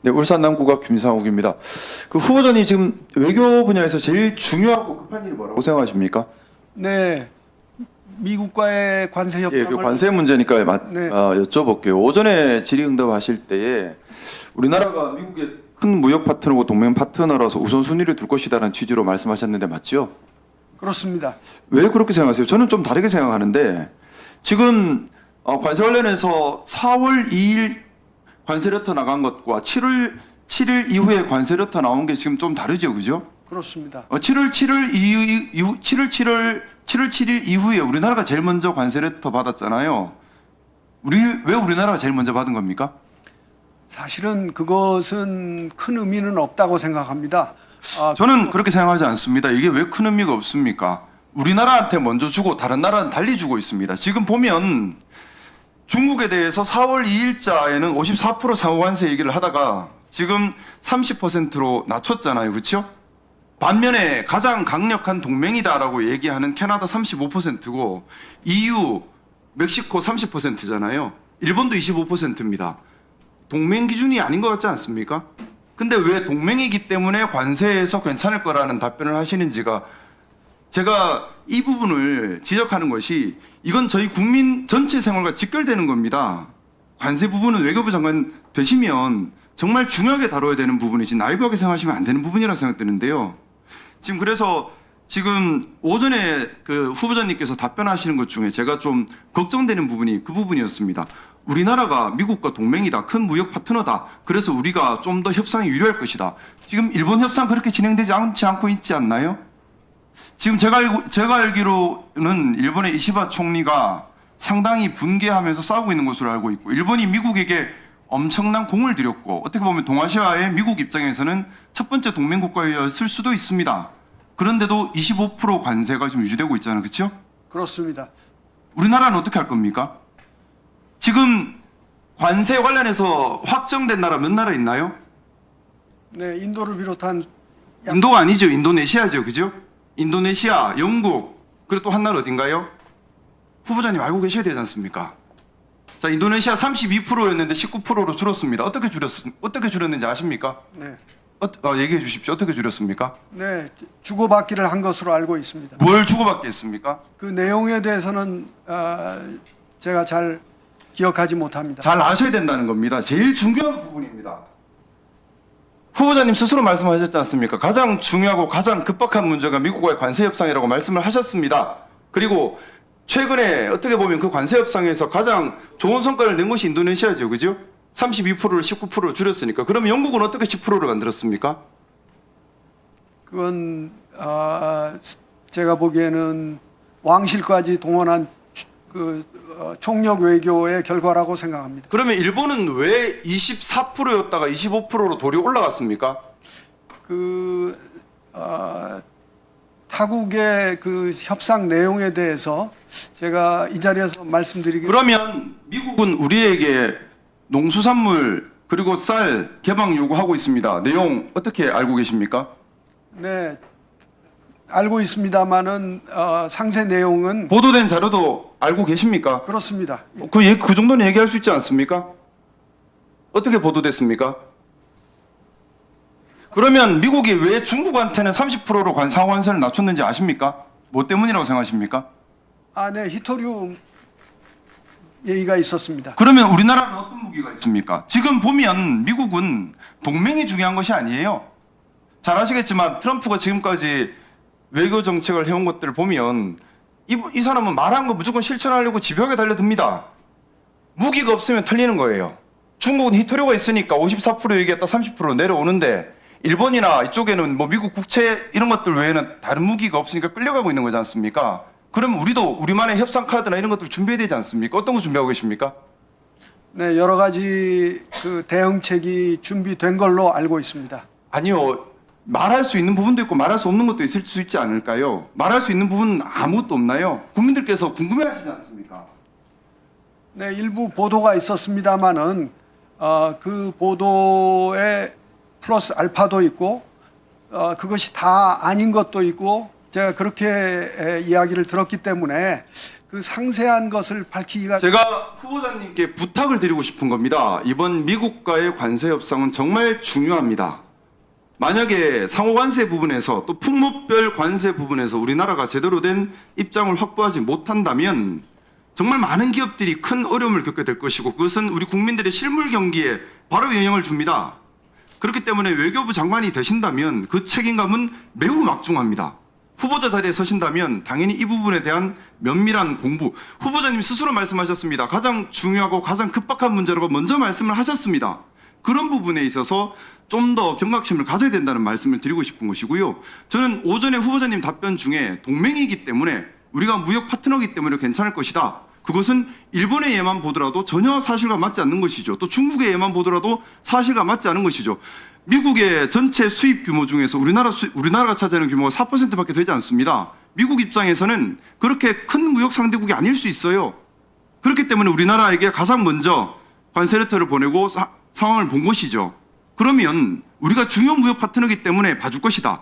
네, 울산 남구가 김상욱입니다. 그 후보자님 지금 외교 분야에서 제일 중요하고 급한 일이 뭐라고 생각하십니까? 네, 미국과의 관세 예, 협정을 그 관세 문제니까 네. 여쭤볼게요. 오전에 질의응답하실 때에 우리나라가 미국의 큰 무역 파트너고 동맹 파트너라서 우선순위를 둘 것이다라는 취지로 말씀하셨는데 맞죠? 그렇습니다. 왜 그렇게 생각하세요? 저는 좀 다르게 생각하는데 지금 관세 관련해서 4월 2일 관세 레터 나간 것과 7일 이후에 관세 레터 나온 게 지금 좀 다르죠, 그죠? 그렇습니다. 7월 7일 이후에 우리나라가 제일 먼저 관세 레터 받았잖아요. 왜 우리나라가 제일 먼저 받은 겁니까? 사실은 그것은 큰 의미는 없다고 생각합니다. 저는 그렇게 생각하지 않습니다. 이게 왜 큰 의미가 없습니까? 우리나라한테 먼저 주고 다른 나라는 달리 주고 있습니다. 지금 보면 중국에 대해서 4월 2일자에는 54% 상호관세 얘기를 하다가 지금 30%로 낮췄잖아요. 그렇죠? 반면에 가장 강력한 동맹이다라고 얘기하는 캐나다 35%고 EU, 멕시코 30%잖아요. 일본도 25%입니다. 동맹 기준이 아닌 것 같지 않습니까? 근데 왜 동맹이기 때문에 관세에서 괜찮을 거라는 답변을 하시는지가 제가 이 부분을 지적하는 것이 이건 저희 국민 전체 생활과 직결되는 겁니다. 관세 부분은 외교부 장관 되시면 정말 중요하게 다뤄야 되는 부분이지 나이브하게 생각하시면 안 되는 부분이라고 생각되는데요. 지금 그래서 지금 오전에 그 후보자님께서 답변하시는 것 중에 제가 좀 걱정되는 부분이 그 부분이었습니다. 우리나라가 미국과 동맹이다, 큰 무역 파트너다. 그래서 우리가 좀 더 협상이 유리할 것이다. 지금 일본 협상 그렇게 진행되지 않고 있지 않나요? 지금 제가 알기로는 일본의 이시바 총리가 상당히 분개하면서 싸우고 있는 것으로 알고 있고 일본이 미국에게 엄청난 공을 들였고 어떻게 보면 동아시아의 미국 입장에서는 첫 번째 동맹국가였을 수도 있습니다. 그런데도 25% 관세가 지금 유지되고 있잖아요. 그렇죠? 그렇습니다. 우리나라는 어떻게 할 겁니까? 지금 관세 관련해서 확정된 나라 몇 나라 있나요? 네, 인도를 비롯한 인도가 아니죠. 인도네시아죠. 그죠? 인도네시아, 영국, 그리고 또 한 나라 어딘가요? 후보자님 알고 계셔야 되지 않습니까? 자, 인도네시아 32%였는데 19%로 줄었습니다. 어떻게 줄였는지 아십니까? 네, 얘기해 주십시오. 어떻게 줄였습니까? 네, 주고받기를 한 것으로 알고 있습니다. 뭘 주고받겠습니까? 그 내용에 대해서는 제가 잘 기억하지 못합니다. 잘 아셔야 된다는 겁니다. 제일 중요한 부분입니다. 후보자님 스스로 말씀하셨지 않습니까? 가장 중요하고 가장 급박한 문제가 미국과의 관세 협상이라고 말씀을 하셨습니다. 그리고 최근에 어떻게 보면 그 관세 협상에서 가장 좋은 성과를 낸 것이 인도네시아죠. 그죠? 32%를 19%로 줄였으니까. 그러면 영국은 어떻게 10%를 만들었습니까? 그건 제가 보기에는 왕실까지 동원한 총력 외교의 결과라고 생각합니다. 그러면 일본은 왜 24%였다가 25%로 도리 올라갔습니까? 타국의 그 협상 내용에 대해서 제가 이 자리에서 말씀드리기 그러면 미국은 우리에게 농수산물 그리고 쌀 개방 요구하고 있습니다. 내용 어떻게 알고 계십니까? 네, 알고 있습니다만은 상세 내용은 보도된 자료도 알고 계십니까? 그렇습니다. 그 정도는 얘기할 수 있지 않습니까? 어떻게 보도됐습니까? 그러면 미국이 왜 중국한테는 30%로 상호관세를 낮췄는지 아십니까? 뭐 때문이라고 생각하십니까? 네, 히토리움 얘기가 있었습니다. 그러면 우리나라는 어떤 무기가 있습니까? 지금 보면 미국은 동맹이 중요한 것이 아니에요. 잘 아시겠지만 트럼프가 지금까지 외교 정책을 해온 것들을 보면 이 사람은 말한 거 무조건 실천하려고 집요하게 달려듭니다. 무기가 없으면 털리는 거예요. 중국은 히토류가 있으니까 54% 얘기했다 30% 내려오는데 일본이나 이쪽에는 뭐 미국 국채 이런 것들 외에는 다른 무기가 없으니까 끌려가고 있는 거지 않습니까? 그럼 우리도 우리만의 협상 카드나 이런 것들 준비해야 되지 않습니까? 어떤 거 준비하고 계십니까? 네, 여러 가지 그 대응책이 준비된 걸로 알고 있습니다. 아니요. 말할 수 있는 부분도 있고 말할 수 없는 것도 있을 수 있지 않을까요? 말할 수 있는 부분은 아무것도 없나요? 국민들께서 궁금해하시지 않습니까? 네, 일부 보도가 있었습니다만은 그 보도에 플러스 알파도 있고 그것이 다 아닌 것도 있고 제가 그렇게 이야기를 들었기 때문에 그 상세한 것을 밝히기가 제가 후보자님께 부탁을 드리고 싶은 겁니다. 이번 미국과의 관세 협상은 정말 중요합니다. 만약에 상호 관세 부분에서 또 품목별 관세 부분에서 우리나라가 제대로 된 입장을 확보하지 못한다면 정말 많은 기업들이 큰 어려움을 겪게 될 것이고 그것은 우리 국민들의 실물 경기에 바로 영향을 줍니다. 그렇기 때문에 외교부 장관이 되신다면 그 책임감은 매우 막중합니다. 후보자 자리에 서신다면 당연히 이 부분에 대한 면밀한 공부, 후보자님 스스로 말씀하셨습니다. 가장 중요하고 가장 급박한 문제라고 먼저 말씀을 하셨습니다. 그런 부분에 있어서 좀 더 경각심을 가져야 된다는 말씀을 드리고 싶은 것이고요. 저는 오전에 후보자님 답변 중에 동맹이기 때문에 우리가 무역 파트너이기 때문에 괜찮을 것이다. 그것은 일본의 예만 보더라도 전혀 사실과 맞지 않는 것이죠. 또 중국의 예만 보더라도 사실과 맞지 않은 것이죠. 미국의 전체 수입 규모 중에서 우리나라가 차지하는 규모가 4%밖에 되지 않습니다. 미국 입장에서는 그렇게 큰 무역 상대국이 아닐 수 있어요. 그렇기 때문에 우리나라에게 가장 먼저 관세 레터를 보내고 상황을 본 것이죠. 그러면 우리가 중요 무역 파트너이기 때문에 봐줄 것이다.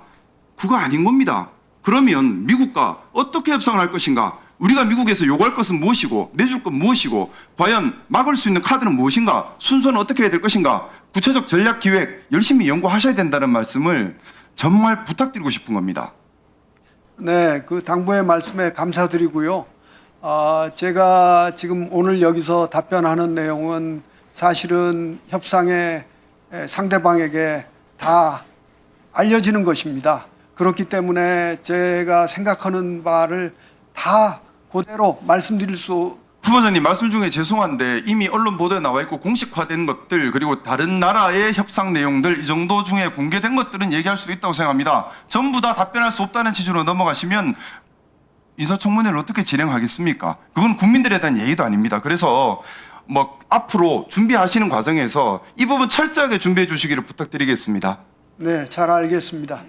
그거 아닌 겁니다. 그러면 미국과 어떻게 협상을 할 것인가? 우리가 미국에서 요구할 것은 무엇이고 내줄 건 무엇이고 과연 막을 수 있는 카드는 무엇인가? 순서는 어떻게 해야 될 것인가? 구체적 전략 기획 열심히 연구하셔야 된다는 말씀을 정말 부탁드리고 싶은 겁니다. 네, 그 당부의 말씀에 감사드리고요. 제가 지금 오늘 여기서 답변하는 내용은 사실은 협상의 상대방에게 다 알려지는 것입니다. 그렇기 때문에 제가 생각하는 바를 다 그대로 말씀드릴 수 후보자님 말씀 중에 죄송한데 이미 언론 보도에 나와 있고 공식화된 것들 그리고 다른 나라의 협상 내용들 이 정도 중에 공개된 것들은 얘기할 수도 있다고 생각합니다. 전부 다 답변할 수 없다는 취지로 넘어가시면 인사청문회를 어떻게 진행하겠습니까? 그건 국민들에 대한 예의도 아닙니다. 그래서 앞으로 준비하시는 과정에서 이 부분 철저하게 준비해 주시기를 부탁드리겠습니다. 네, 잘 알겠습니다.